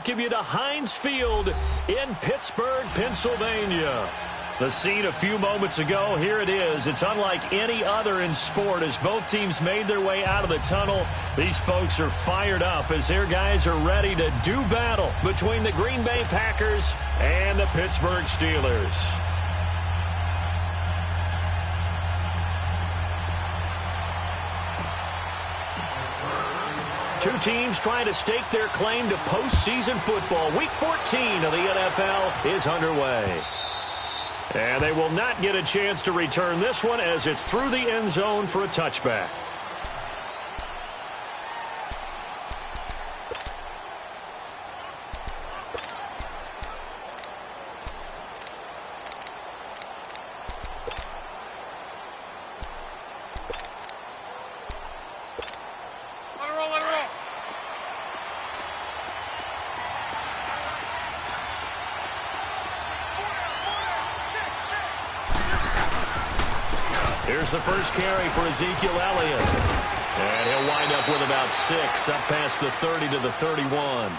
welcome you to Heinz Field in Pittsburgh, Pennsylvania. The scene a few moments ago, here it is. It's unlike any other in sport as both teams made their way out of the tunnel. These folks are fired up as their guys are ready to do battle between the Green Bay Packers and the Pittsburgh Steelers. Two teams trying to stake their claim to postseason football. Week 14 of the NFL is underway. And they will not get a chance to return this one as it's through the end zone for a touchback. Here's the first carry for Ezekiel Elliott. And he'll wind up with about 6, up past the 30 to the 31.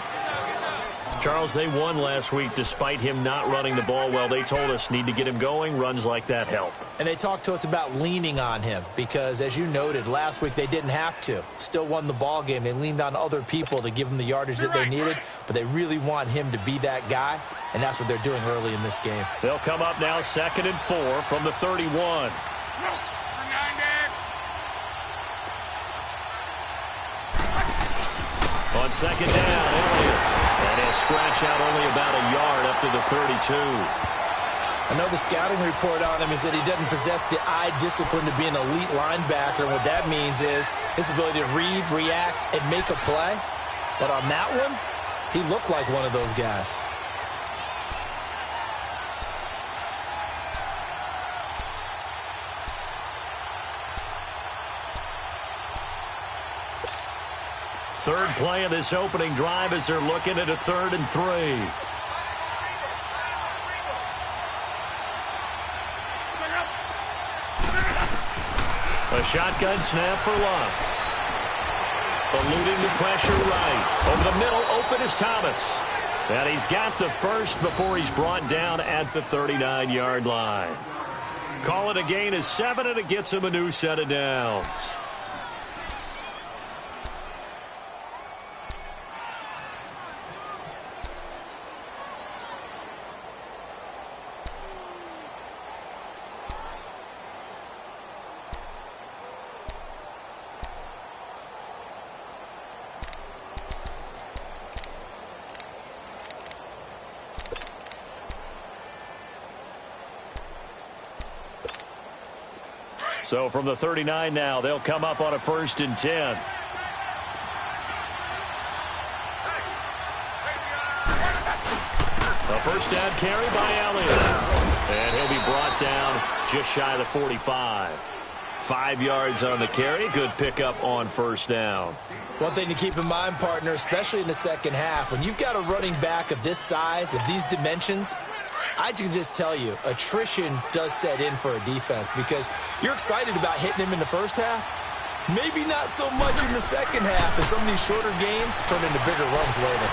Charles, they won last week despite him not running the ball well. They told us need to get him going. Runs like that help. And they talked to us about leaning on him because, as you noted, last week they didn't have to. Still won the ball game. They leaned on other people to give them the yardage that they needed, but they really want him to be that guy, and that's what they're doing early in this game. They'll come up now 2nd and 4 from the 31. On 2nd down, Elliott. And he'll scratch out only about a yard up to the 32. I know the scouting report on him is that he doesn't possess the eye discipline to be an elite linebacker. And what that means is his ability to read, react, and make a play. But on that one, he looked like one of those guys. Third play of this opening drive as they're looking at a 3rd and 3. A shotgun snap for Luck. Eluding the pressure right. Over the middle, open is Thomas. And he's got the first before he's brought down at the 39-yard line. Call it a gain of 7, and it gets him a new set of downs. So from the 39 now, they'll come up on a 1st and 10. A first down carry by Elliott. And he'll be brought down just shy of the 45. 5 yards on the carry. Good pickup on 1st down. One thing to keep in mind, partner, especially in the second half, when you've got a running back of this size, of these dimensions, I can just tell you, attrition does set in for a defense because you're excited about hitting him in the first half. Maybe not so much in the second half, and some of these shorter gains turn into bigger runs later.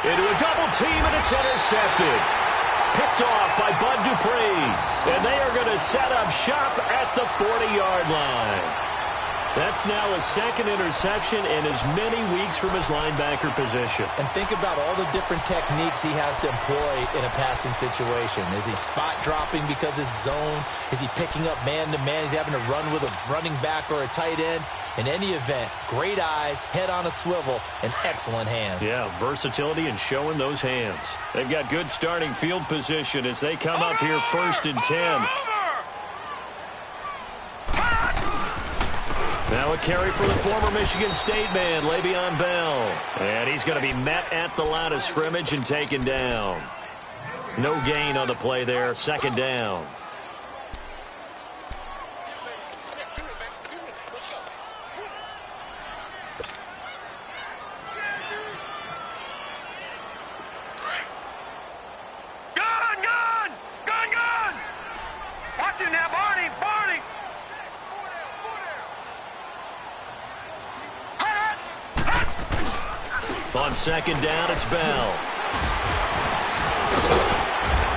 Into a double team, and it's intercepted. Picked off by Bud Dupree. And they are going to set up shop at the 40-yard line. That's now a 2nd interception in as many weeks from his linebacker position. And think about all the different techniques he has to employ in a passing situation. Is he spot dropping because it's zone? Is he picking up man-to-man? Is he having to run with a running back or a tight end? In any event, great eyes, head on a swivel, and excellent hands. Yeah, versatility and showing those hands. They've got good starting field position as they come up here 1st and 10. Now a carry for the former Michigan State man, Le'Veon Bell. And he's going to be met at the line of scrimmage and taken down. No gain on the play there, 2nd down. On On second down, it's Bell.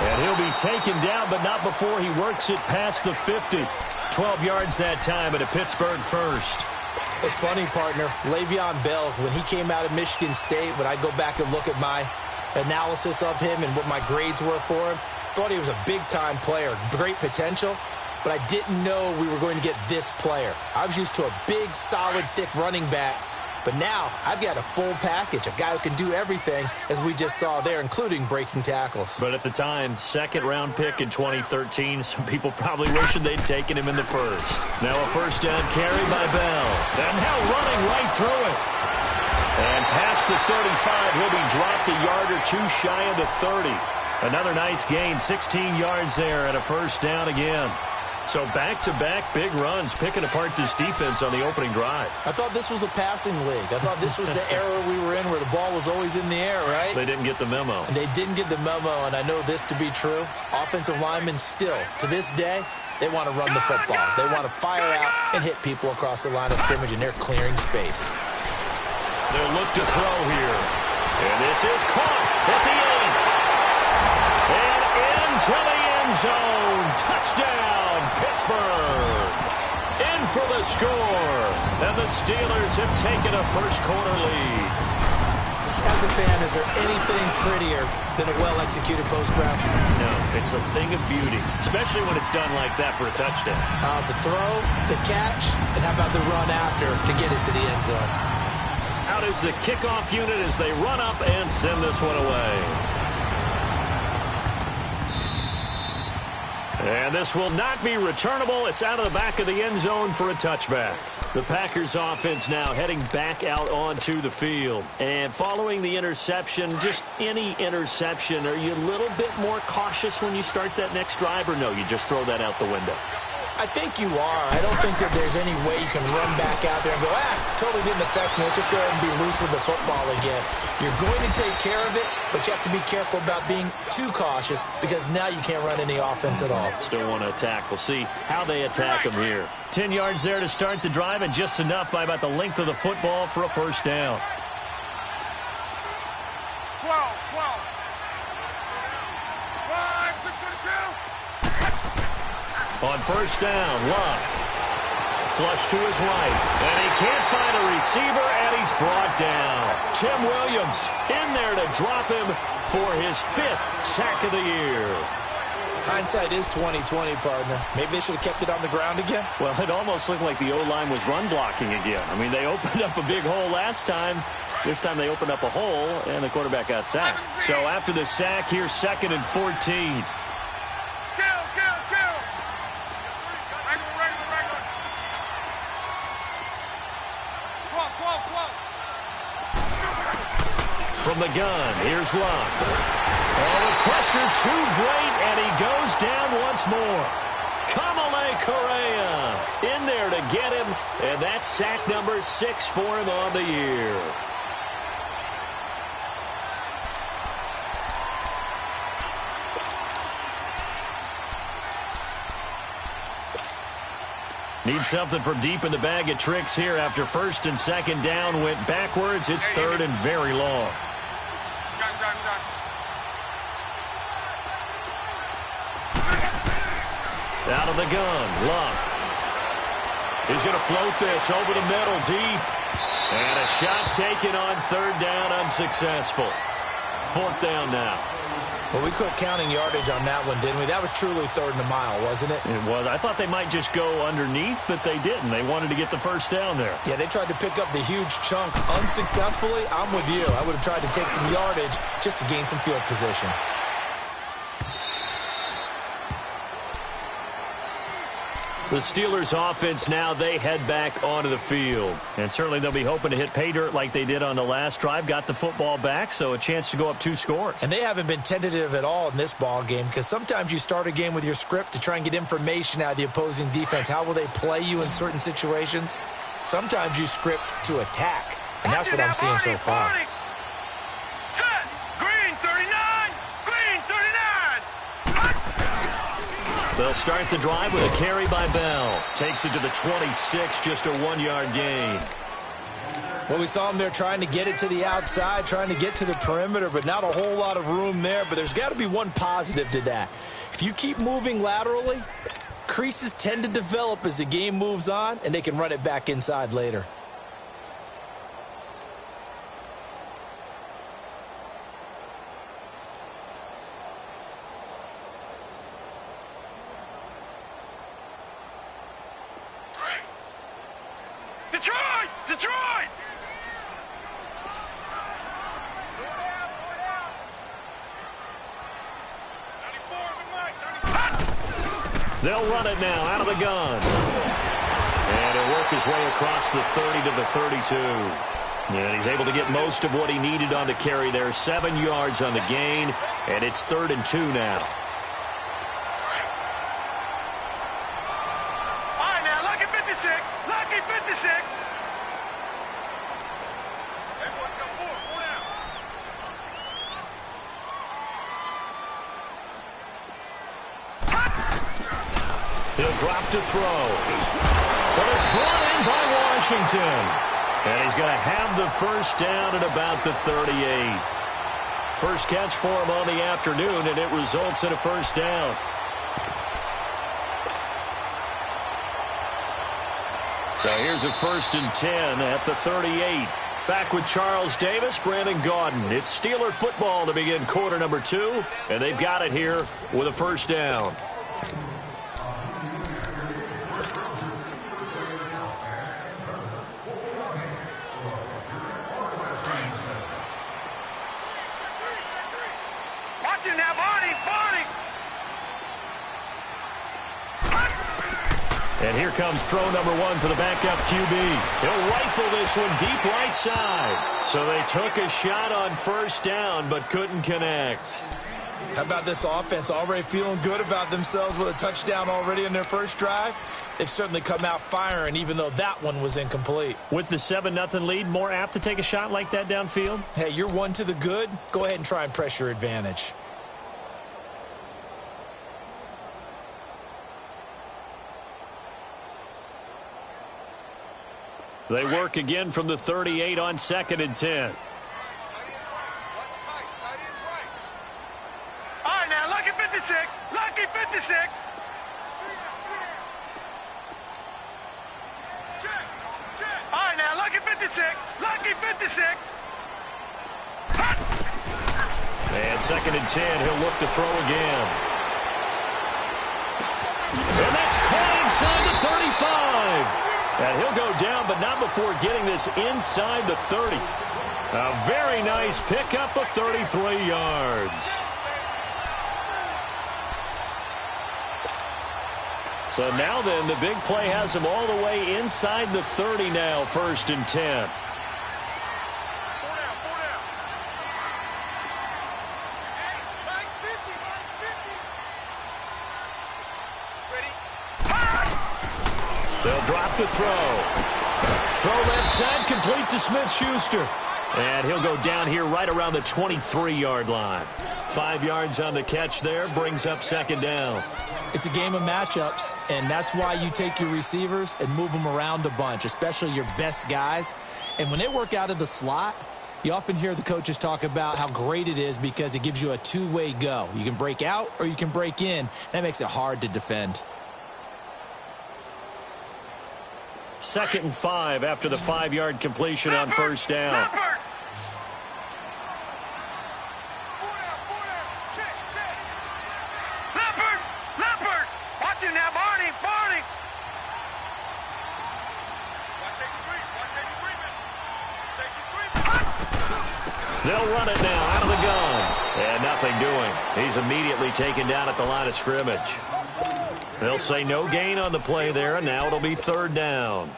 And he'll be taken down, but not before he works it past the 50. 12 yards that time at a Pittsburgh first. It's funny, partner. Le'Veon Bell, when he came out of Michigan State, when I go back and look at my analysis of him and what my grades were for him, thought he was a big-time player, great potential, but I didn't know we were going to get this player. I was used to a big, solid, thick running back, but now I've got a full package, a guy who can do everything, as we just saw there, including breaking tackles. But at the time, second-round pick in 2013, some people probably wishing they'd taken him in the first. Now a first down carry by Bell. And now running right through it. And past the 35, he'll be dropped a yard or two shy of the 30. Another nice gain, 16 yards there and a first down again. So back-to-back big runs, picking apart this defense on the opening drive. I thought this was a passing league. I thought this was the era we were in where the ball was always in the air, right? They didn't get the memo. And they didn't get the memo, and I know this to be true. Offensive linemen still, to this day, they want to run the football. They want to fire out and hit people across the line of scrimmage, and they're clearing space. They'll look to throw here. And this is caught at the end. And into the end zone. Touchdown, Pittsburgh. In for the score. And the Steelers have taken a first-quarter lead. As a fan, is there anything prettier than a well-executed post-grab? No, it's a thing of beauty, especially when it's done like that for a touchdown. The throw, the catch, and how about the run after to get it to the end zone? Out is the kickoff unit as they run up and send this one away. And this will not be returnable. It's out of the back of the end zone for a touchback. The Packers offense now heading back out onto the field. And following the interception, just any interception, are you a little bit more cautious when you start that next drive, or no, you just throw that out the window? I think you are. I don't think that there's any way you can run back out there and go, totally didn't affect me. Let's just go ahead and be loose with the football again. You're going to take care of it, but you have to be careful about being too cautious because now you can't run any offense at all. Still want to attack. We'll see how they attack them here. 10 yards there to start the drive, and just enough by about the length of the football for a first down. 12. 5, 6, 22. On first down, Luck. Flush to his right. And he can't find a receiver, and he's brought down. Tim Williams in there to drop him for his 5th sack of the year. Hindsight is 20/20, partner. Maybe they should have kept it on the ground again. Well, it almost looked like the O-line was run blocking again. I mean, they opened up a big hole last time. This time they opened up a hole, and the quarterback got sacked. So after the sack, here's 2nd and 14. From the gun, here's Luck. Oh, the pressure too great, and he goes down once more. Kamale Correa in there to get him, and that's sack number 6 for him on the year. Need something from deep in the bag of tricks here after 1st and 2nd down went backwards. It's 3rd and very long. Out of the gun, Luck. He's going to float this over the middle deep. And a shot taken on 3rd down, unsuccessful. 4th down now. Well, we quit counting yardage on that one, didn't we? That was truly 3rd and a mile, wasn't it? It was. I thought they might just go underneath, but they didn't. They wanted to get the first down there. Yeah, they tried to pick up the huge chunk unsuccessfully. I'm with you. I would have tried to take some yardage just to gain some field position. The Steelers offense now, they head back onto the field. And certainly they'll be hoping to hit pay dirt like they did on the last drive. Got the football back, so a chance to go up 2 scores. And they haven't been tentative at all in this ball game because sometimes you start a game with your script to try and get information out of the opposing defense. How will they play you in certain situations? Sometimes you script to attack, and that's what I'm seeing so far. They'll start the drive with a carry by Bell. Takes it to the 26, just a 1-yard gain. Well, we saw him there trying to get it to the outside, trying to get to the perimeter, but not a whole lot of room there. But there's got to be one positive to that. If you keep moving laterally, creases tend to develop as the game moves on, and they can run it back inside later. Detroit! Detroit! They'll run it now out of the gun. And he'll work his way across the 30 to the 32. And he's able to get most of what he needed on the carry there. 7 yards on the gain, and it's 3rd and 2 now. All right, now, lucky 56. Lucky 56. Everyone come forward. 4 down. He'll drop to throw. But it's brought in by Washington. And he's going to have the first down at about the 38. First catch for him on the afternoon, and it results in a first down. So here's a 1st and 10 at the 38. Back with Charles Davis, Brandon Gaudin. It's Steeler football to begin quarter number 2, and they've got it here with a first down. Watch it now, Barney. Barney. And here comes throw number 1 for the backup QB. He'll rifle this one deep right side. So they took a shot on first down but couldn't connect. How about this offense already feeling good about themselves with a touchdown already in their first drive? They've certainly come out firing, even though that one was incomplete. With the 7-0 lead, more apt to take a shot like that downfield? Hey, you're one to the good. Go ahead and try and press your advantage. They work again from the 38 on 2nd and 10. All right, now, lucky 56. Lucky 56. All right, now, lucky 56. Lucky 56. And 2nd and 10, he'll look to throw again. And that's caught inside the 35. And he'll go down, but not before getting this inside the 30. A very nice pickup of 33 yards. So now then, the big play has him all the way inside the 30 now, 1st and 10. They'll drop the throw. Throw left side, complete to Smith-Schuster. And he'll go down here right around the 23-yard line. 5 yards on the catch there, brings up 2nd down. It's a game of matchups, and that's why you take your receivers and move them around a bunch, especially your best guys. And when they work out of the slot, you often hear the coaches talk about how great it is because it gives you a two-way go. You can break out or you can break in. That makes it hard to defend. 2nd and 5 after the 5-yard completion on first down. Leopard! Watch it now, Barney! Barney! They'll run it now out of the gun. And nothing doing. He's immediately taken down at the line of scrimmage. They'll say no gain on the play there, and now it'll be 3rd down.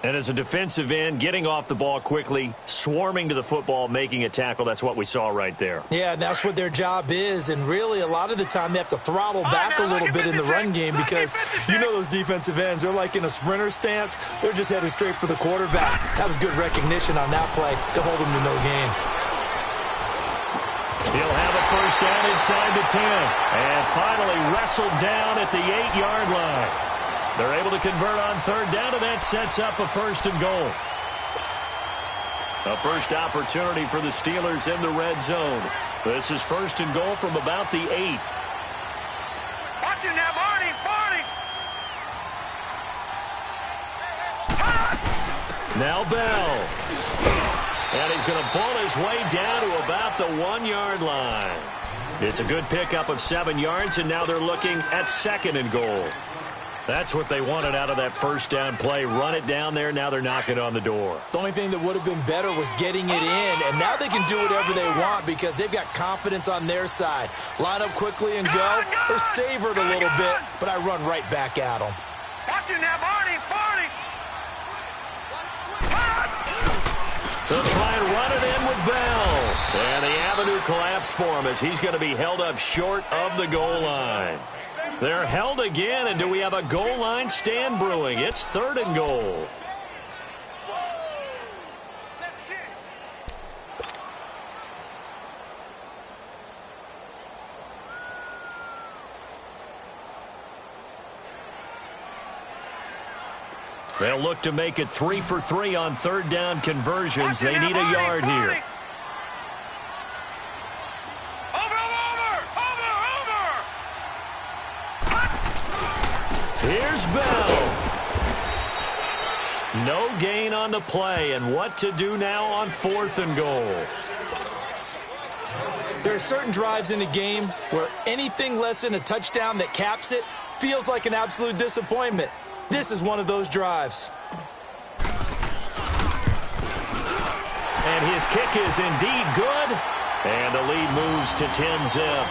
And as a defensive end, getting off the ball quickly, swarming to the football, making a tackle, that's what we saw right there. Yeah, and that's what their job is. And really, a lot of the time, they have to throttle back a little bit in the run game because you know those defensive ends, they're like in a sprinter stance. They're just headed straight for the quarterback. That was good recognition on that play to hold them to no gain. He'll have a first down inside the 10. And finally wrestled down at the 8-yard line. They're able to convert on 3rd down, and that sets up a 1st and goal. A first opportunity for the Steelers in the red zone. This is first and goal from about the 8. Watch him now, Barney. Now Bell. And he's going to pull his way down to about the 1-yard line. It's a good pickup of 7 yards, and now they're looking at second and goal. That's what they wanted out of that first down play. Run it down there. Now they're knocking on the door. The only thing that would have been better was getting it in, and now they can do whatever they want because they've got confidence on their side. Line up quickly and go, or savor it a little bit, but I run right back at them. Watch him now, Barney. They'll try and run it in with Bell. And the avenue collapsed for him as he's going to be held up short of the goal line. They're held again, and do we have a goal line stand brewing? It's third and goal. They'll look to make it 3 for 3 on third down conversions. They need a yard here. Here's Bell. No gain on the play, and what to do now on fourth and goal. There are certain drives in a game where anything less than a touchdown that caps it feels like an absolute disappointment. This is one of those drives. And his kick is indeed good. And the lead moves to 10-zip.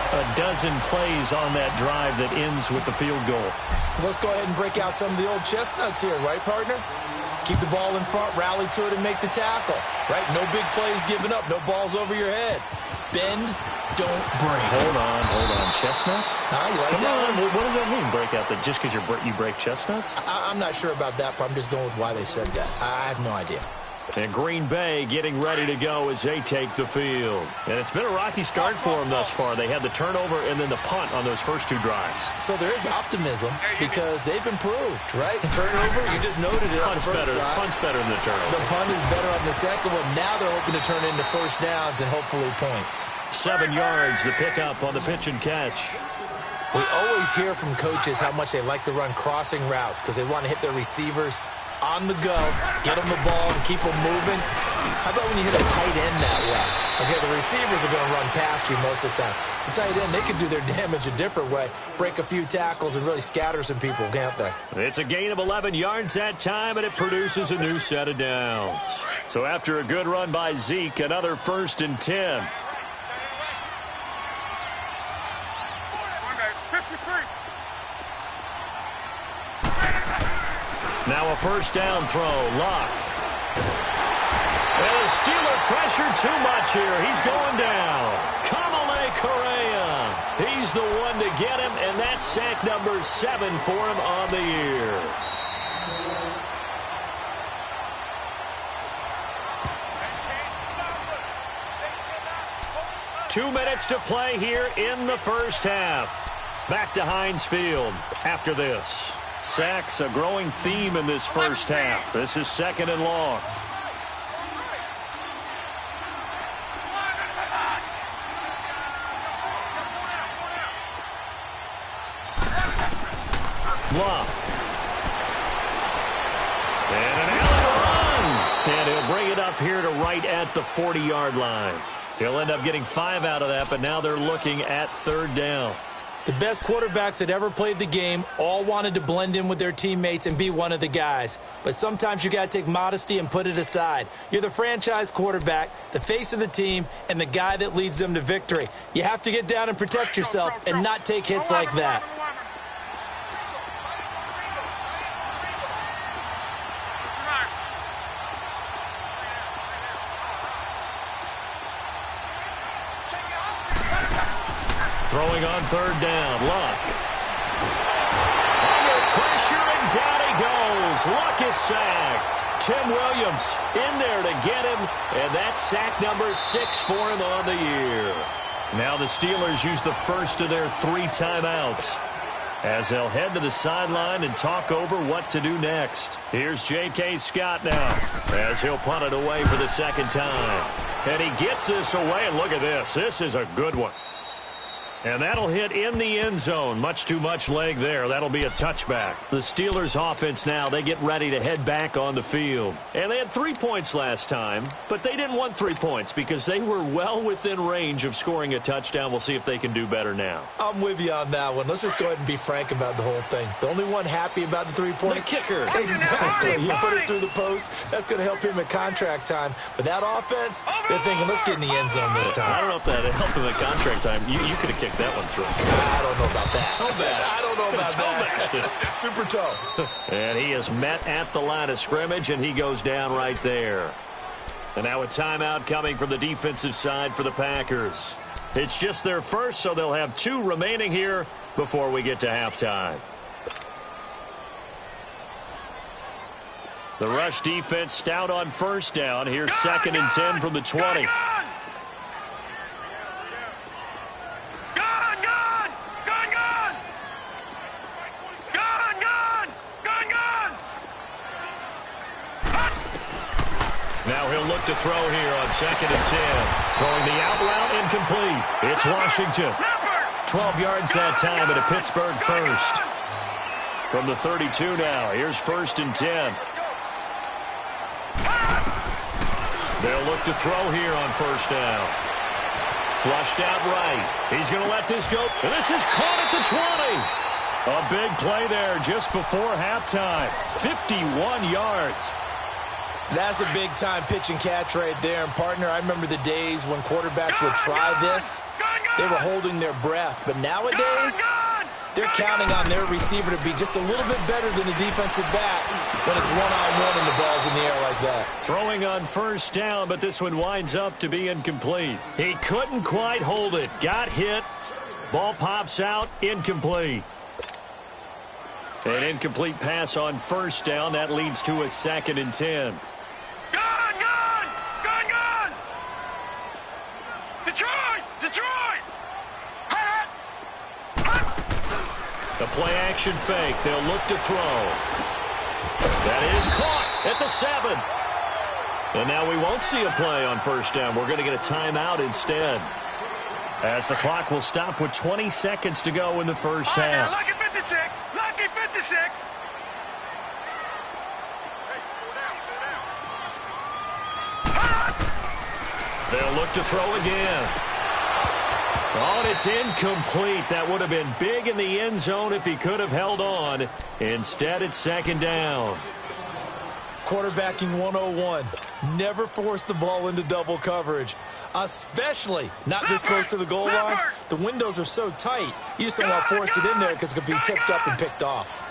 A dozen plays on that drive that ends with the field goal. Let's go ahead and break out some of the old chestnuts here, right, partner? Keep the ball in front, rally to it, and make the tackle. Right? No big plays given up, no balls over your head. Bend, don't break. Hold on. Chestnuts? You like Come that on. one? What does that mean, break out? That just because you break chestnuts? I'm not sure about that, but I'm just going with why they said that. I have no idea. And Green Bay getting ready to go as they take the field. And it's been a rocky start for them thus far. They had the turnover and then the punt on those first 2 drives. So there is optimism because they've improved, right? Turnover, you just noted it. Punt's better than the turnover. The punt is better on the second one. Now they're hoping to turn into first downs and hopefully points. 7 yards, the pickup on the pitch and catch. We always hear from coaches how much they like to run crossing routes because they want to hit their receivers on the go, get them the ball, and keep them moving. How about when you hit a tight end that way? Okay, the receivers are going to run past you most of the time. The tight end, they can do their damage a different way, break a few tackles, and really scatter some people, can't they? It's a gain of 11 yards that time, and it produces a new set of downs. So after a good run by Zeke, another 1st and 10. Now a first down throw. Luck. And the Steeler pressure too much here. He's going down. Kamale Correa. He's the one to get him, and that's sack number 7 for him on the year. Two minutes to play here in the first half. Back to Heinz Field after this. Sacks, a growing theme in this first half. This is second and long. Bluff. And an Allen run. And he'll bring it up here to right at the 40-yard line. He'll end up getting 5 out of that, but now they're looking at third down. The best quarterbacks that ever played the game all wanted to blend in with their teammates and be one of the guys. But sometimes you got to take modesty and put it aside. You're the franchise quarterback, the face of the team, and the guy that leads them to victory. You have to get down and protect yourself and not take hits like that. Throwing on third down, Luck. Under pressure, and down he goes. Luck is sacked. Tim Williams in there to get him, and that's sack number 6 for him on the year. Now the Steelers use the first of their 3 timeouts. as they'll head to the sideline and talk over what to do next. Here's J.K. Scott now as he'll punt it away for the second time. And he gets this away, and look at this. This is a good one. And that'll hit in the end zone. Much too much leg there. That'll be a touchback. The Steelers offense now, they get ready to head back on the field. And they had 3 points last time, but they didn't want 3 points because they were well within range of scoring a touchdown. We'll see if they can do better now. I'm with you on that one. Let's just go ahead and be frank about the whole thing. The only one happy about the 3-point? The kicker. Exactly. He put it through the post. That's going to help him at contract time. But that offense, they're thinking, let's get in the end zone this time. I don't know if that helped him at contract time. You could have kicked that one through. I don't know about that. Toe bash. I don't know about that. Super toe. And he is met at the line of scrimmage, and he goes down right there. And now a timeout coming from the defensive side for the Packers. It's just their first, so they'll have 2 remaining here before we get to halftime. The rush defense stout on first down. Here's 2nd and 10 from the 20. Now he'll look to throw here on 2nd and 10. Throwing the out route incomplete. It's Washington. 12 yards that time at a Pittsburgh first. From the 32 now. Here's 1st and 10. They'll look to throw here on first down. Flushed out right. He's going to let this go. And this is caught at the 20. A big play there just before halftime. 51 yards. That's a big-time pitch and catch right there. And, partner, I remember the days when quarterbacks would try this. They were holding their breath. But nowadays, they're counting on their receiver to be just a little bit better than the defensive back when it's one-on-one and the ball's in the air like that. Throwing on first down, but this one winds up to be incomplete. He couldn't quite hold it. Got hit. Ball pops out. Incomplete. An incomplete pass on first down. That leads to a 2nd and 10. The play-action fake. They'll look to throw. That is caught at the 7. And now we won't see a play on first down. We're going to get a timeout instead, as the clock will stop with 20 seconds to go in the first half. Lucky 56. Lucky 56. They'll look to throw again. Oh, and it's incomplete. That would have been big in the end zone if he could have held on. Instead, it's 2nd down. Quarterbacking 101. Never force the ball into double coverage, especially not this close to the goal line. The windows are so tight, you just don't want to force it in there because it could be tipped up and picked off.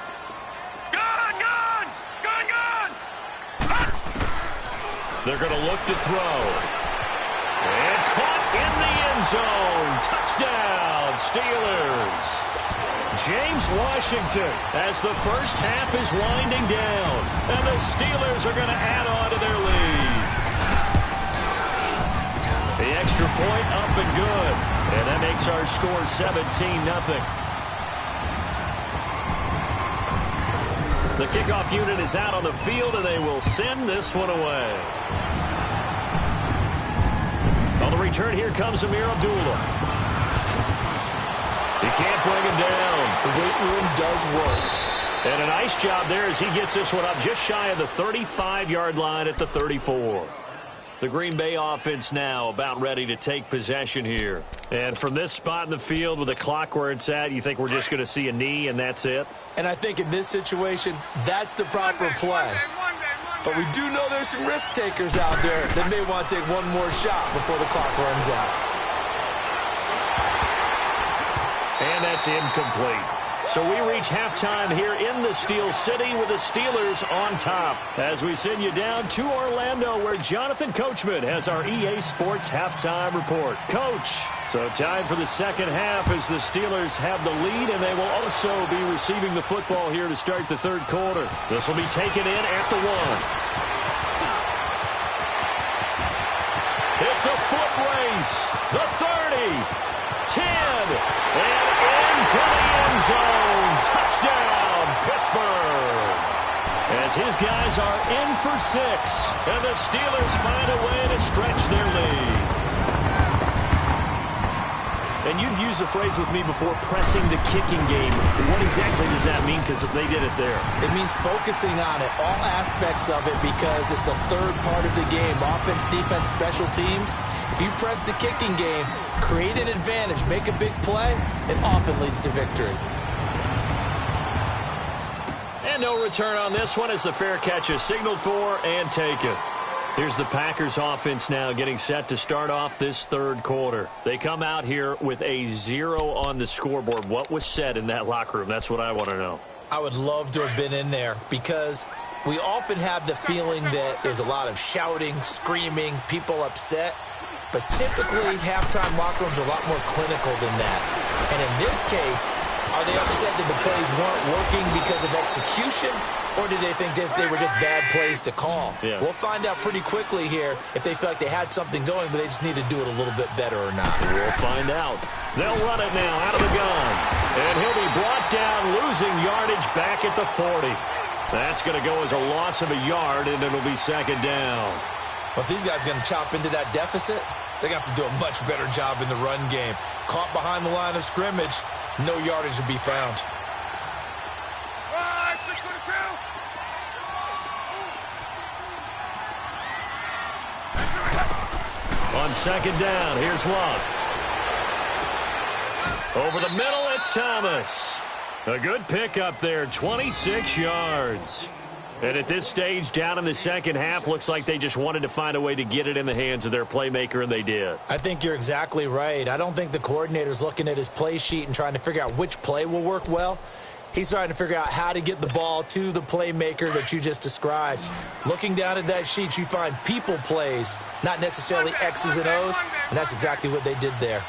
They're going to look to throw. And caught in the end zone. Touchdown, Steelers. James Washington, as the first half is winding down. And the Steelers are going to add on to their lead. The extra point up and good. And that makes our score 17-0. The kickoff unit is out on the field, and they will send this one away. On the return, here comes Amir Abdullah. He can't bring him down. The weight room does work. And a nice job there as he gets this one up just shy of the 35-yard line at the 34. The Green Bay offense now about ready to take possession here. And from this spot in the field with the clock where it's at, you think we're just going to see a knee and that's it? And I think in this situation, that's the proper play. But we do know there's some risk takers out there that may want to take one more shot before the clock runs out. And that's incomplete. So we reach halftime here in the Steel City with the Steelers on top. As we send you down to Orlando, where Jonathan Coachman has our EA Sports halftime report. Coach, so time for the second half as the Steelers have the lead, and they will also be receiving the football here to start the third quarter. This will be taken in at the 1. It's a foot race. The 30, 10, and into the end zone. Touchdown, Pittsburgh. As his guys are in for 6, and the Steelers find a way to stretch their lead. And you've used the phrase with me before, pressing the kicking game. What exactly does that mean? Because they did it there. It means focusing on it, all aspects of it, because it's the third part of the game. Offense, defense, special teams. If you press the kicking game, create an advantage, make a big play, it often leads to victory. And no return on this one as the fair catch is signaled for and taken. Here's the Packers offense now getting set to start off this third quarter. They come out here with a 0 on the scoreboard. What was said in that locker room? That's what I want to know. I would love to have been in there because we often have the feeling that there's a lot of shouting, screaming, people upset. But typically, halftime locker rooms are a lot more clinical than that. And in this case, are they upset that the plays weren't working because of execution? Or did they think they were just bad plays to call? Yeah. We'll find out pretty quickly here if they feel like they had something going, but they just need to do it a little bit better or not. We'll find out. They'll run it now out of the gun. And he'll be brought down, losing yardage back at the 40. That's going to go as a loss of a yard, and it'll be second down. Well, if these guys are going to chop into that deficit, they're going to have to do a much better job in the run game. Caught behind the line of scrimmage, no yardage to be found. On second down, here's Luck. Over the middle, it's Thomas. A good pickup there, 26 yards. And at this stage, down in the second half, looks like they just wanted to find a way to get it in the hands of their playmaker, and they did. I think you're exactly right. I don't think the coordinator's looking at his play sheet and trying to figure out which play will work well. He's trying to figure out how to get the ball to the playmaker that you just described. Looking down at that sheet, you find people plays, not necessarily X's and O's, and that's exactly what they did there.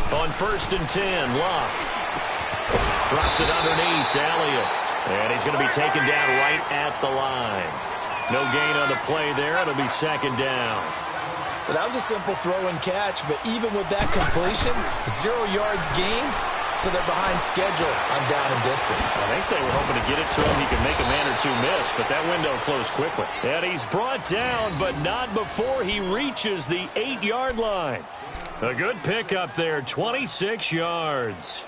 On 1st and 10, Luck drops it underneath to Elliott. And he's going to be taken down right at the line. No gain on the play there. It'll be second down. Well, that was a simple throw and catch, but even with that completion, 0 yards gained, so they're behind schedule on down and distance. I think they were hoping to get it to him. He could make a man or two miss, but that window closed quickly. And he's brought down, but not before he reaches the 8-yard line. A good pickup there, 26 yards.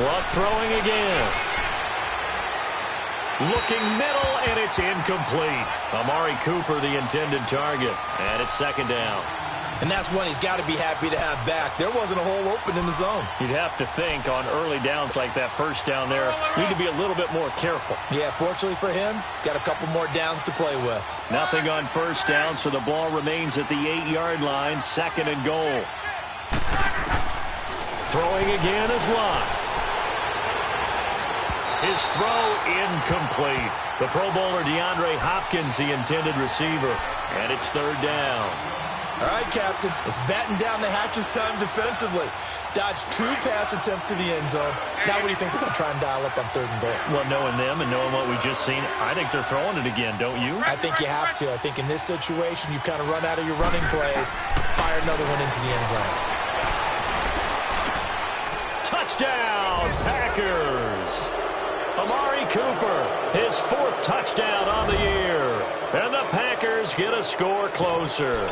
Luck throwing again. Looking middle, and it's incomplete. Amari Cooper, the intended target. And it's second down. And that's one he's got to be happy to have back. There wasn't a hole open in the zone. You'd have to think on early downs like that first down there, need to be a little bit more careful. Yeah, fortunately for him, got a couple more downs to play with. Nothing on first down, so the ball remains at the 8-yard line, second and goal. Throwing again is Luck. His throw incomplete. The Pro Bowler DeAndre Hopkins, the intended receiver. And it's third down. All right, Captain. It's batten down the hatches time defensively. Dodged 2 pass attempts to the end zone. Now what do you think they're going to try and dial up on third and goal? Well, knowing them and knowing what we just seen, I think they're throwing it again, don't you? I think you have to. I think in this situation, you've kind of run out of your running plays. Fire another one into the end zone. Touchdown, Packers! Amari Cooper, his 4th touchdown on the year. And the Packers get a score closer.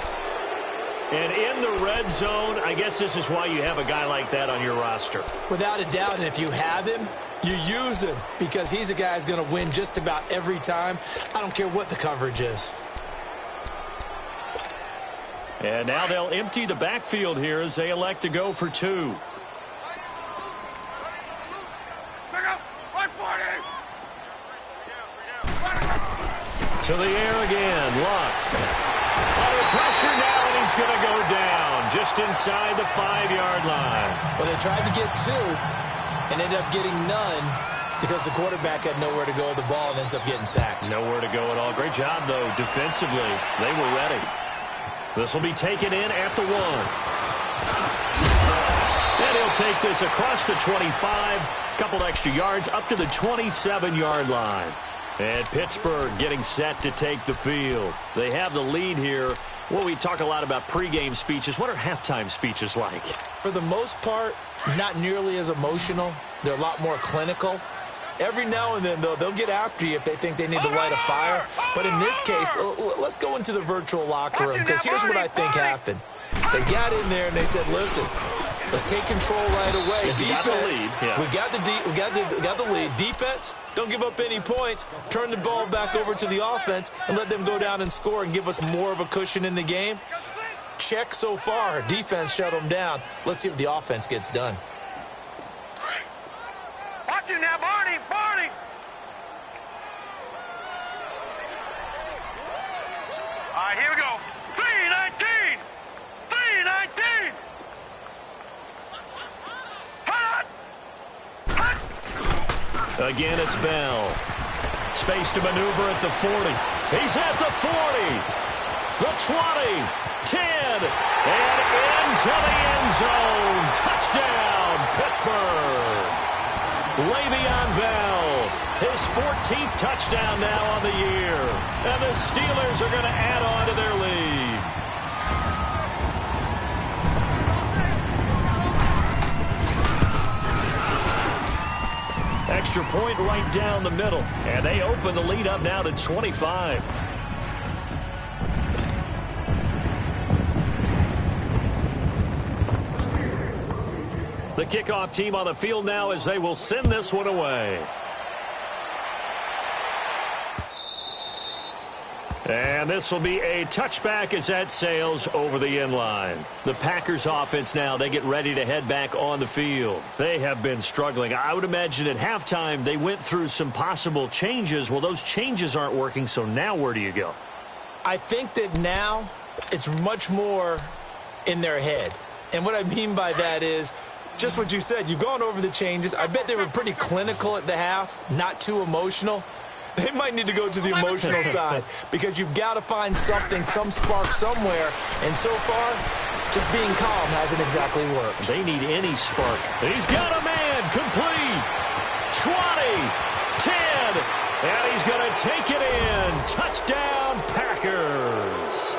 And in the red zone, I guess this is why you have a guy like that on your roster. Without a doubt, and if you have him, you use him because he's a guy who's going to win just about every time. I don't care what the coverage is. And now they'll empty the backfield here as they elect to go for 2. To the air again, Luck. Under pressure now, and he's going to go down just inside the 5-yard line. Well, they tried to get 2 and ended up getting none because the quarterback had nowhere to go with the ball and ends up getting sacked. Nowhere to go at all. Great job, though, defensively. They were ready. This will be taken in at the 1. And he'll They'll take this across the 25, couple extra yards up to the 27-yard line. And Pittsburgh getting set to take the field. They have the lead here. Well, we talk a lot about pregame speeches. What are halftime speeches like? For the most part, not nearly as emotional. They're a lot more clinical. Every now and then, though, they'll get after you if they think they need to light a fire. But in this case, let's go into the virtual locker room, because here's what I think happened. They got in there and they said, listen, let's take control right away. Defense, we got the lead. Defense, don't give up any points. Turn the ball back over to the offense and let them go down and score and give us more of a cushion in the game. Check so far. Defense shut them down. Let's see if the offense gets done. Watch it now, Barney! Barney! All right, here we go. 3-19! 3-19! Again, it's Bell. Space to maneuver at the 40. He's at the 40. The 20. 10. And into the end zone. Touchdown, Pittsburgh. Le'Veon Bell, his 14th touchdown now on the year. And the Steelers are going to add on to their lead. Extra point right down the middle. And they open the lead up now to 25. The kickoff team on the field now as they will send this one away. And this will be a touchback as that sails over the end line. The Packers offense now, they get ready to head back on the field. They have been struggling. I would imagine at halftime they went through some possible changes. Well, those changes aren't working, so now where do you go? I think that now it's much more in their head. And what I mean by that is just what you said. You've gone over the changes. I bet they were pretty clinical at the half, not too emotional. They might need to go to the emotional side because you've got to find something, some spark somewhere. And so far, just being calm hasn't exactly worked. They need any spark. He's got a man complete. 20, 10, and he's going to take it in. Touchdown, Packers.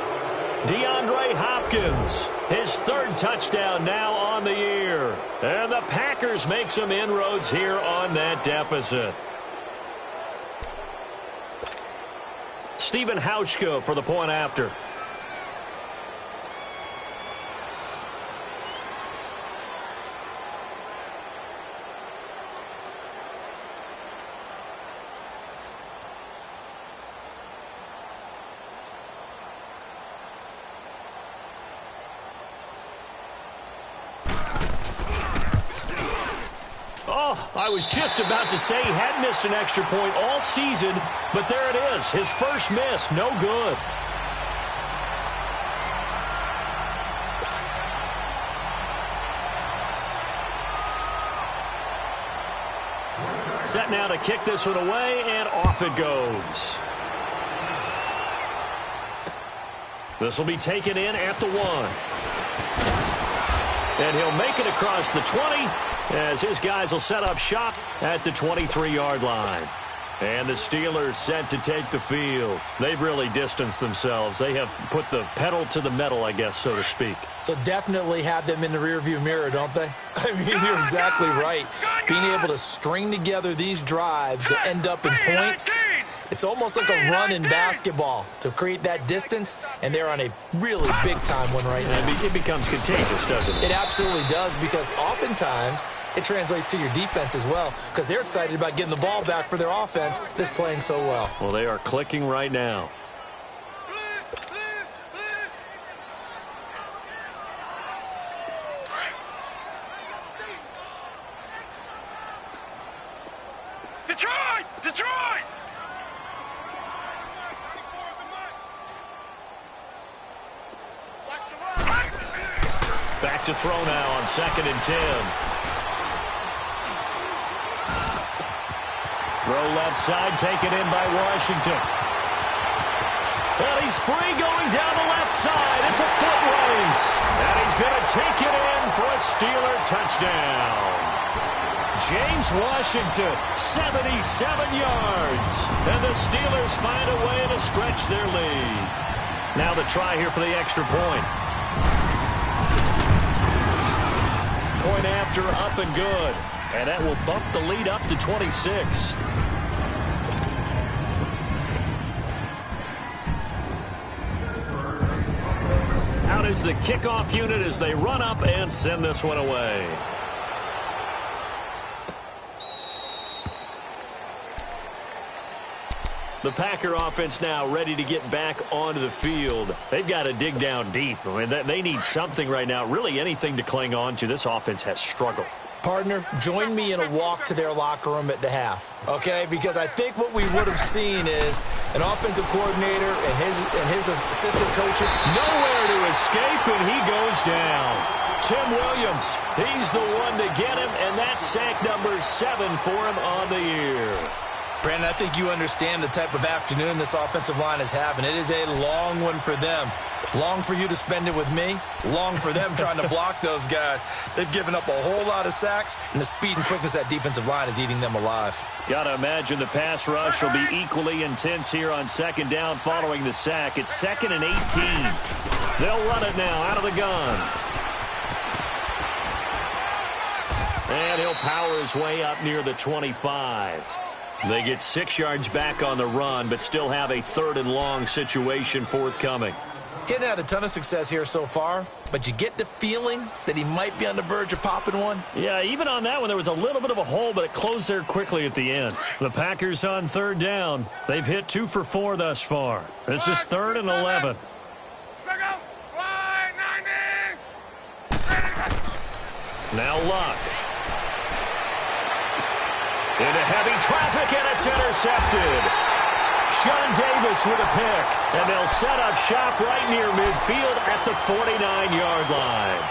DeAndre Hopkins, his third touchdown now on the year. And the Packers make some inroads here on that deficit. Stephen Hauschka for the point after. Oh, I was just about to say he had missed an extra point all season, but there it is. His first miss, no good. Set now to kick this one away, and off it goes. This will be taken in at the 1. And he'll make it across the 20 as his guys will set up shop at the 23-yard line. And the Steelers set to take the field. They've really distanced themselves. They have put the pedal to the metal, I guess, so to speak. So definitely have them in the rearview mirror, don't they? I mean, you're exactly right. Being able to string together these drives that end up in points, it's almost like a run in basketball to create that distance, and they're on a really big-time one right now. It becomes contagious, doesn't it? It absolutely does, because oftentimes it translates to your defense as well, because they're excited about getting the ball back for their offense that's playing so well. Well, they are clicking right now. Detroit! Detroit! Back to throw now on 2nd and 10. Throw left side, taken in by Washington. And he's free going down the left side. It's a foot race. And he's going to take it in for a Steeler touchdown. James Washington, 77 yards. And the Steelers find a way to stretch their lead. Now the try here for the extra point. Point after, up and good. And that will bump the lead up to 26. Out is the kickoff unit as they run up and send this one away. The Packer offense now ready to get back onto the field. They've got to dig down deep. I mean, they need something right now, really anything to cling on to. This offense has struggled. Partner, join me in a walk to their locker room at the half, okay? Because I think what we would have seen is an offensive coordinator and his assistant coach. Nowhere to escape, and he goes down. Tim Williams, he's the one to get him, and that's sack number 7 for him on the year. Brandon, I think you understand the type of afternoon this offensive line is having. It is a long one for them. Long for you to spend it with me. Long for them trying to block those guys. They've given up a whole lot of sacks, and the speed and quickness of that defensive line is eating them alive. Got to imagine the pass rush will be equally intense here on second down following the sack. It's 2nd and 18. They'll run it now out of the gun. And he'll power his way up near the 25. They get 6 yards back on the run, but still have a 3rd and long situation forthcoming. Getting had a ton of success here so far, but you get the feeling that he might be on the verge of popping one. Yeah, even on that one, there was a little bit of a hole, but it closed there quickly at the end. The Packers on 3rd down. They've hit 2 for 4 thus far. This is 3rd and 11. Now Luck. Into heavy traffic, and it's intercepted. Sean Davis with a pick, and they'll set up shop right near midfield at the 49-yard line.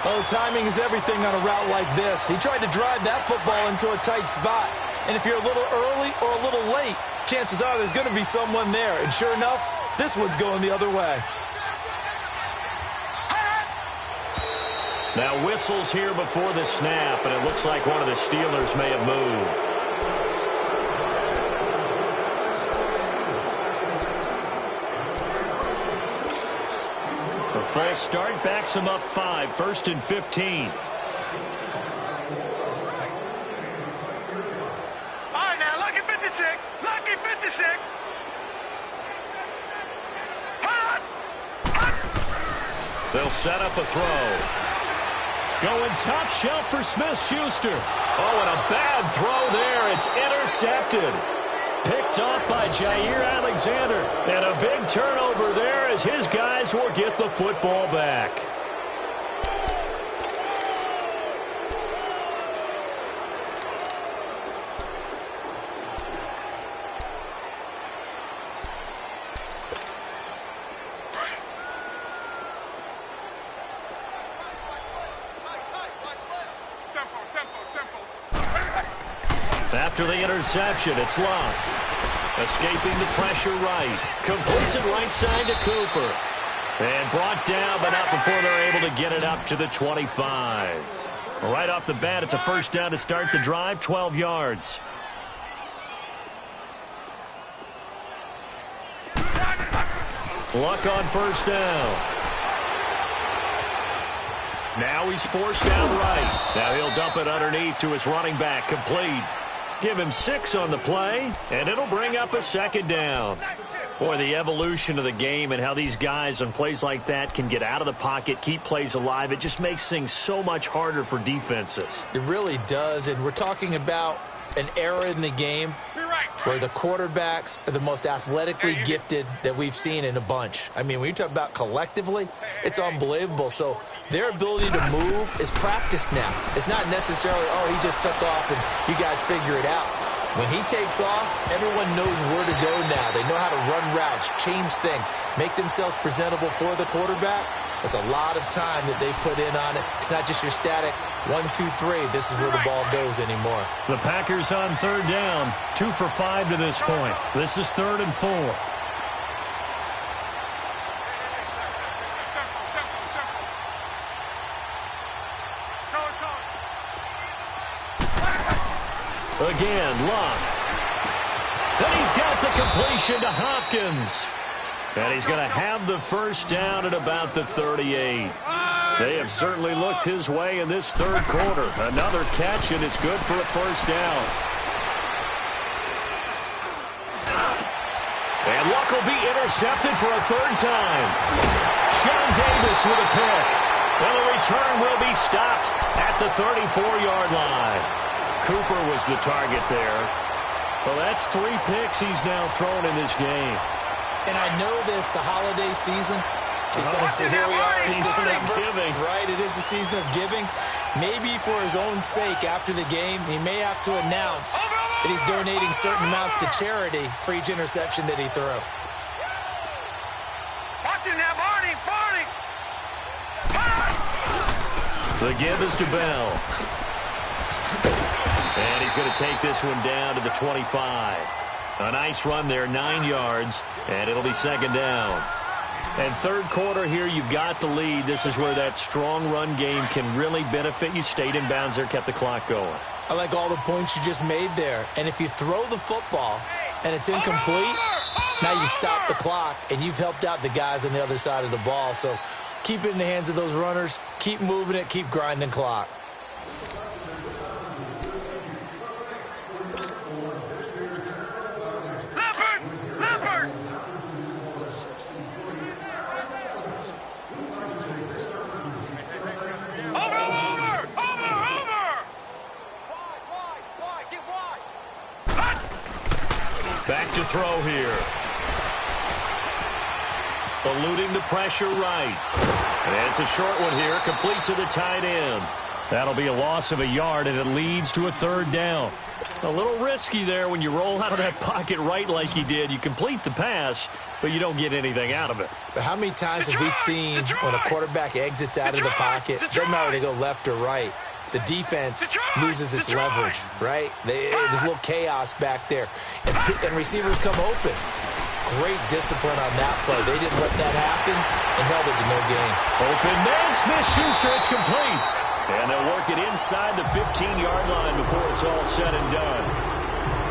Oh, timing is everything on a route like this. He tried to drive that football into a tight spot. And if you're a little early or a little late, chances are there's going to be someone there. And sure enough, this one's going the other way. Now whistles here before the snap, and it looks like one of the Steelers may have moved. The false start backs him up 5, 1st and 15. All right, now, lucky 56. Lucky 56. They'll set up a throw. Going top shelf for Smith-Schuster. Oh, and a bad throw there. It's intercepted. Picked off by Jair Alexander. And a big turnover there as his guys will get the football back. After the interception, it's Luck. Escaping the pressure right. Completes it right side to Cooper. And brought down, but not before they're able to get it up to the 25. Right off the bat, it's a first down to start the drive, 12 yards. Luck on first down. Now he's forced down right. Now he'll dump it underneath to his running back, complete. Give him 6 on the play, and it'll bring up a second down. Boy, the evolution of the game and how these guys on plays like that can get out of the pocket, keep plays alive, it just makes things so much harder for defenses. It really does, and we're talking about an era in the game where the quarterbacks are the most athletically gifted that we've seen in a bunch. I mean, when you talk about collectively, it's unbelievable. So their ability to move is practiced now. It's not necessarily, oh, he just took off and you guys figure it out. When he takes off, everyone knows where to go now. They know how to run routes, change things, make themselves presentable for the quarterback. It's a lot of time that they put in on it. It's not just your static 1, 2, 3. This is where the ball goes anymore. The Packers on third down, 2 for 5 to this point. This is 3rd and 4. Again, Luck. And he's got the completion to Hopkins. And he's going to have the first down at about the 38. They have certainly looked his way in this third quarter. Another catch, and it's good for a first down. And Luck will be intercepted for a third time. Sean Davis with a pick. And the return will be stopped at the 34-yard line. Cooper was the target there. Well, that's 3 picks he's now thrown in this game. And I know this, the holiday season, because here we are in December, right? It is the season of giving. Maybe for his own sake, after the game, he may have to announce that he's donating certain amounts to charity for each interception that he threw. Watch it now, Barney! Barney! The give is to Bell. And he's going to take this one down to the 25. A nice run there, 9 yards, and it'll be second down. And third quarter here, you've got the lead. This is where that strong run game can really benefit you. Stayed in bounds there, kept the clock going. I like all the points you just made there. And if you throw the football and it's incomplete, now you stop the clock, and you've helped out the guys on the other side of the ball. So keep it in the hands of those runners. Keep moving it. Keep grinding clock. Back to throw here. Eluding the pressure right. And it's a short one here, complete to the tight end. That'll be a loss of a yard, and it leads to a third down. A little risky there when you roll out of that pocket right like he did. You complete the pass, but you don't get anything out of it. But how many times have we seen when a quarterback exits out of the pocket, doesn't matter if they go left or right, the defense loses its leverage, right? There's a little chaos back there. And receivers come open. Great discipline on that play. They didn't let that happen and held it to no gain. Open man, Smith-Schuster, it's complete. And they'll work it inside the 15-yard line before it's all said and done.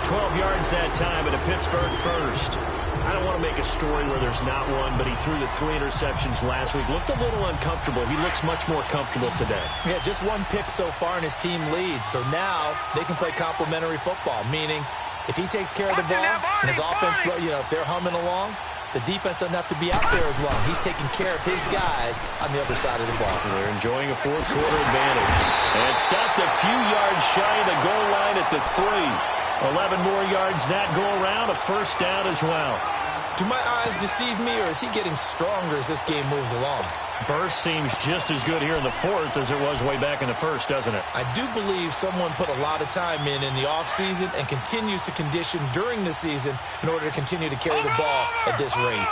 12 yards that time, and a Pittsburgh first. I don't want to make a story where there's not one, but he threw the 3 interceptions last week. Looked a little uncomfortable. He looks much more comfortable today. Yeah, just 1 pick so far, and his team leads. So now they can play complementary football, meaning if he takes care of the ball and his offense, if they're humming along, the defense doesn't have to be out there as long. He's taking care of his guys on the other side of the ball. They're enjoying a fourth quarter advantage. And stopped a few yards shy of the goal line at the 3. 11 more yards that go around, a first down as well. Do my eyes deceive me, or is he getting stronger as this game moves along? Burst seems just as good here in the fourth as it was way back in the first, doesn't it? I do believe someone put a lot of time in the offseason and continues to condition during the season in order to continue to carry the ball at this rate.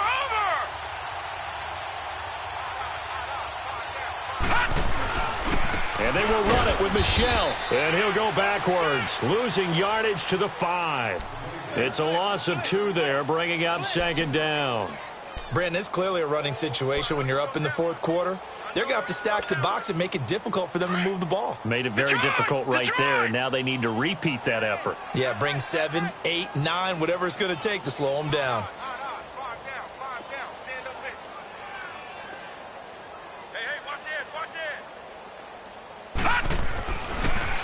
And they will run it with Michel. And he'll go backwards, losing yardage to the 5. It's a loss of 2 there, bringing up second down. Brandon, it's clearly a running situation when you're up in the fourth quarter. They're going to have to stack the box and make it difficult for them to move the ball. Made it very difficult right there, and now they need to repeat that effort. Yeah, bring 7, 8, 9, whatever it's going to take to slow them down.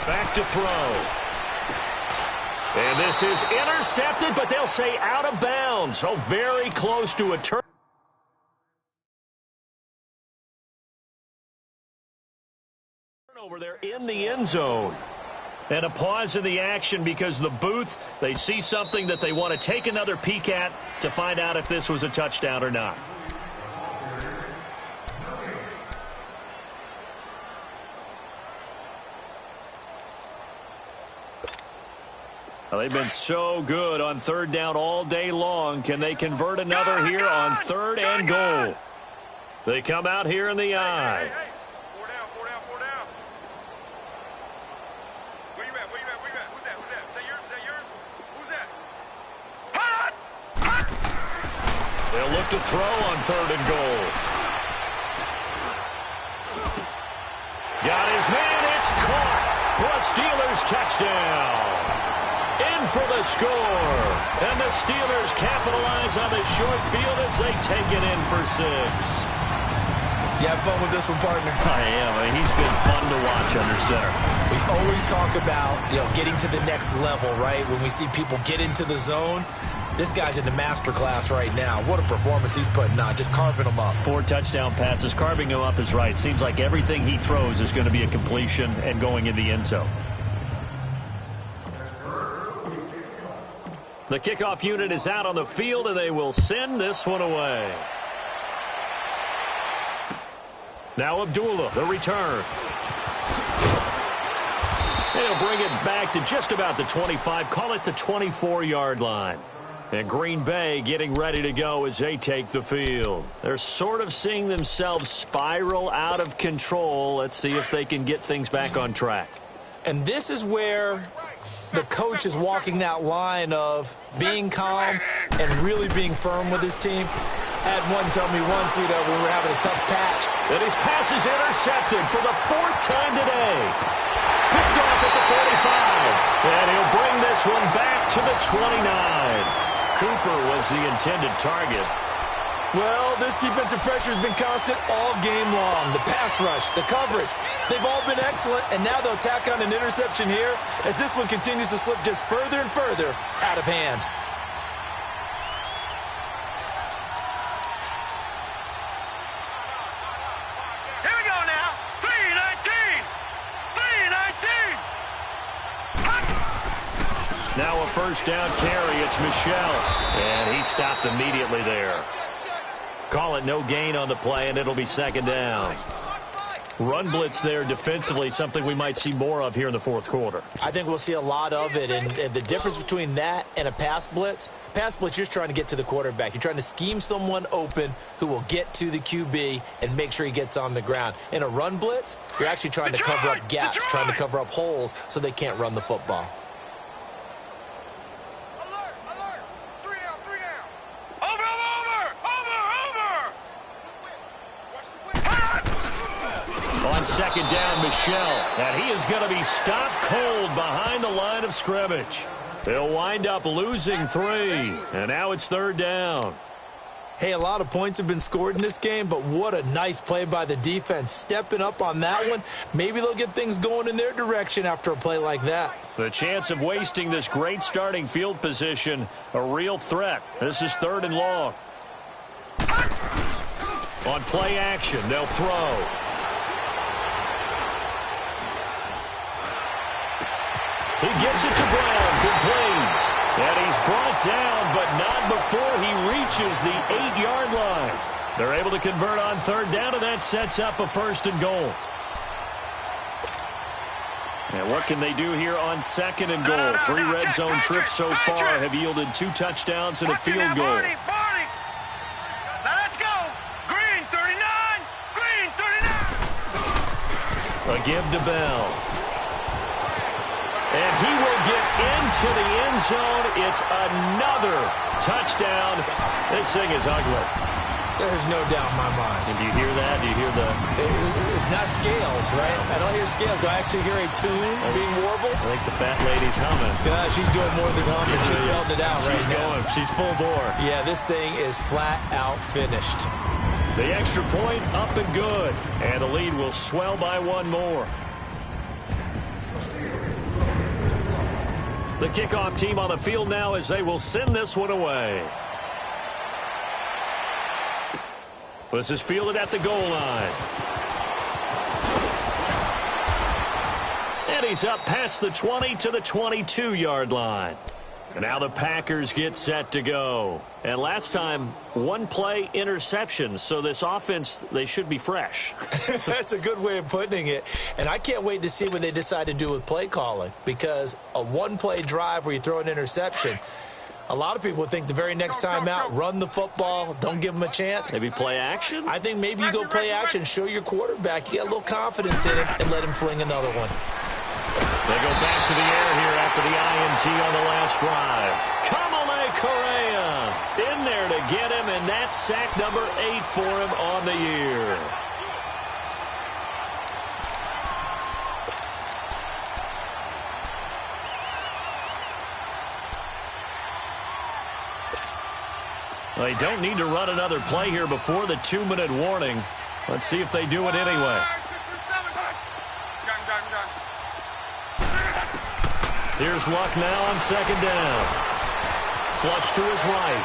Back to throw. And this is intercepted, but they'll say out of bounds. So very close to a turnover there in the end zone. And a pause in the action because the booth, they see something that they want to take another peek at to find out if this was a touchdown or not. Well, they've been so good on third down all day long. Can they convert another here on third and goal? They come out here in the eye. Hey. 4 down. Where you at? Who's that? Is that yours? Who's that? They'll look to throw on third and goal. Got his man. It's caught for a Steelers touchdown. in for the score. And the Steelers capitalize on the short field as they take it in for 6. You have fun with this one, partner? I am. I mean, he's been fun to watch under center. We always talk about, getting to the next level, right? When we see people get into the zone, this guy's in the master class right now. What a performance he's putting on, just carving them up. 4 touchdown passes. Carving him up is right. Seems like everything he throws is going to be a completion and going in the end zone. The kickoff unit is out on the field, and they will send this one away. Now Abdullah, the return. He'll bring it back to just about the 25, call it the 24-yard line. And Green Bay getting ready to go as they take the field. They're sort of seeing themselves spiral out of control. Let's see if they can get things back on track. And this is where the coach is walking that line of being calm and really being firm with his team. Had one tell me once, when we were having a tough patch. And his pass is intercepted for the 4th time today. Picked off at the 45. And he'll bring this one back to the 29. Cooper was the intended target. Well, this defensive pressure has been constant all game long. The pass rush, the coverage, they've all been excellent. And now they'll tack on an interception here as this one continues to slip just further and further out of hand. Now a first down carry. It's Michel. And he stopped immediately there. Call it no gain on the play, and it'll be 2nd down. Run blitz there defensively, something we might see more of here in the 4th quarter. I think we'll see a lot of it. And the difference between that and a pass blitz, you're just trying to get to the quarterback. You're trying to scheme someone open who will get to the QB and make sure he gets on the ground. In a run blitz, you're actually trying to cover up gaps, trying to cover up holes so they can't run the football. On 2nd down, Michel. And he is going to be stopped cold behind the line of scrimmage. They'll wind up losing 3. And now it's 3rd down. Hey, a lot of points have been scored in this game, but what a nice play by the defense. Stepping up on that one. Maybe they'll get things going in their direction after a play like that. The chance of wasting this great starting field position, a real threat. This is 3rd and long. On play action, they'll throw. He gets it to Brown, complete. And he's brought down, but not before he reaches the 8-yard line. They're able to convert on 3rd down, and that sets up a 1st and goal. And what can they do here on 2nd and goal? 3 red zone trips so far have yielded 2 touchdowns and a field goal. Now let's go. Green 39. Green 39. A give to Bell. And he will get into the end zone. It's another touchdown. This thing is ugly. There's no doubt in my mind. And do you hear that? Do you hear the... It's not scales, right? I don't hear scales. Do I actually hear a tune being warbled? I think the fat lady's humming. Yeah, she's doing more than humming. She's belting it out right now. She's full bore. Yeah, this thing is flat out finished. The extra point up and good. And the lead will swell by 1 more. The kickoff team on the field now as they will send this one away. This is fielded at the goal line. And he's up past the 20 to the 22-yard line. And now the Packers get set to go. And last time, 1 play interception. So this offense, they should be fresh. That's a good way of putting it. And I can't wait to see what they decide to do with play calling. Because a 1-play drive where you throw an interception, a lot of people would think the very next time out, run the football, don't give them a chance. Maybe play action? I think maybe you go play action, show your quarterback, you get a little confidence in him, and let him fling another one. They go back to the air here after the INT on the last drive. Kamale Correa in there to get him, and that's sack number 8 for him on the year. They don't need to run another play here before the 2-minute warning. Let's see if they do it anyway. Here's Luck now on second down. Flush to his right.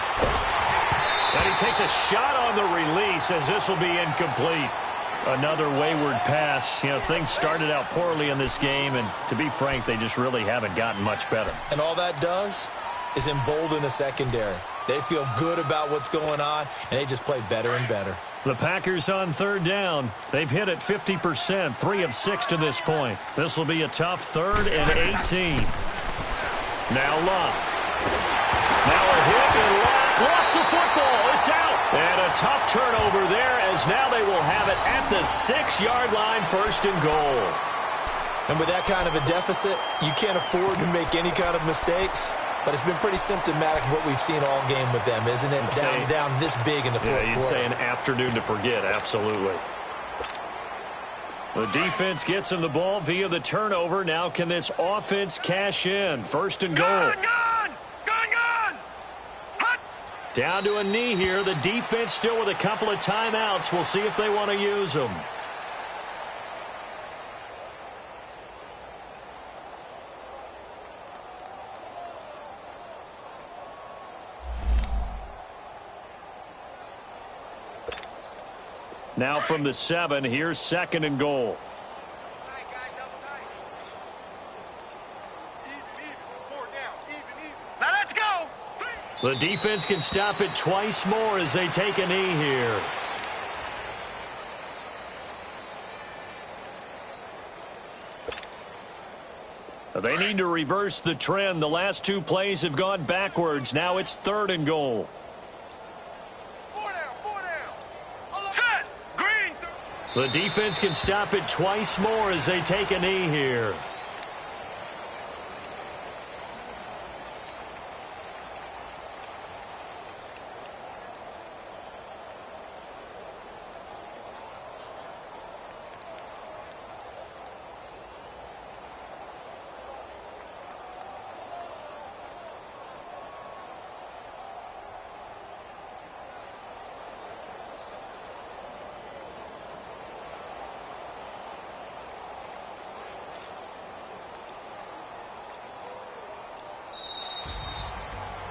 And he takes a shot on the release as this will be incomplete. Another wayward pass. You know, things started out poorly in this game, and to be frank, they just really haven't gotten much better. And all that does is embolden the secondary. They feel good about what's going on, and they just play better and better. The Packers on third down. They've hit it 50%, 3 of 6 to this point. This will be a tough 3rd and 18. Now Luck. Now a hit, and Luck lost the football. It's out. And a tough turnover there, as now they will have it at the 6-yard line, 1st and goal. And with that kind of a deficit, you can't afford to make any kind of mistakes. But it's been pretty symptomatic of what we've seen all game with them, isn't it? Down this big in the fourth quarter. You'd say an afternoon to forget, absolutely. The defense gets him the ball via the turnover. Now can this offense cash in? 1st and goal. Gone! Hot! Down to a knee here. The defense still with a couple of timeouts. We'll see if they want to use them. Now from the 7, here's 2nd and goal. Tight, guys, double tight. Even. 4 down. Even. Now let's go. The defense can stop it twice more as they take a knee here. They need to reverse the trend. The last 2 plays have gone backwards. Now it's 3rd and goal. 4 down. Set. Green. The defense can stop it twice more as they take a knee here.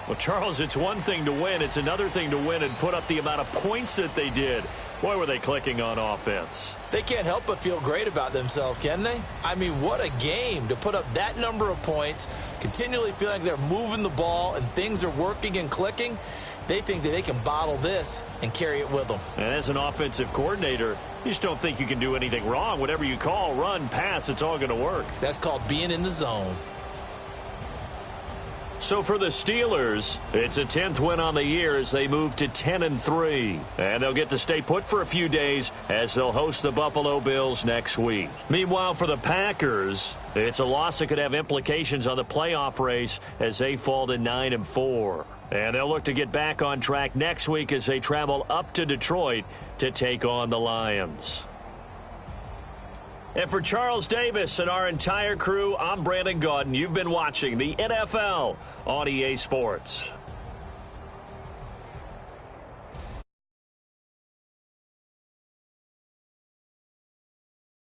Well, Charles, it's one thing to win. It's another thing to win and put up the amount of points that they did. Boy, were they clicking on offense. They can't help but feel great about themselves, can they? I mean, what a game to put up that number of points, continually feel like they're moving the ball and things are working and clicking. They think that they can bottle this and carry it with them. And as an offensive coordinator, you just don't think you can do anything wrong. Whatever you call, run, pass, it's all going to work. That's called being in the zone. So for the Steelers, it's a 10th win on the year as they move to 10-3. And they'll get to stay put for a few days as they'll host the Buffalo Bills next week. Meanwhile, for the Packers, it's a loss that could have implications on the playoff race as they fall to 9-4. And they'll look to get back on track next week as they travel up to Detroit to take on the Lions. And for Charles Davis and our entire crew, I'm Brandon Gaudin. You've been watching the NFL on EA Sports.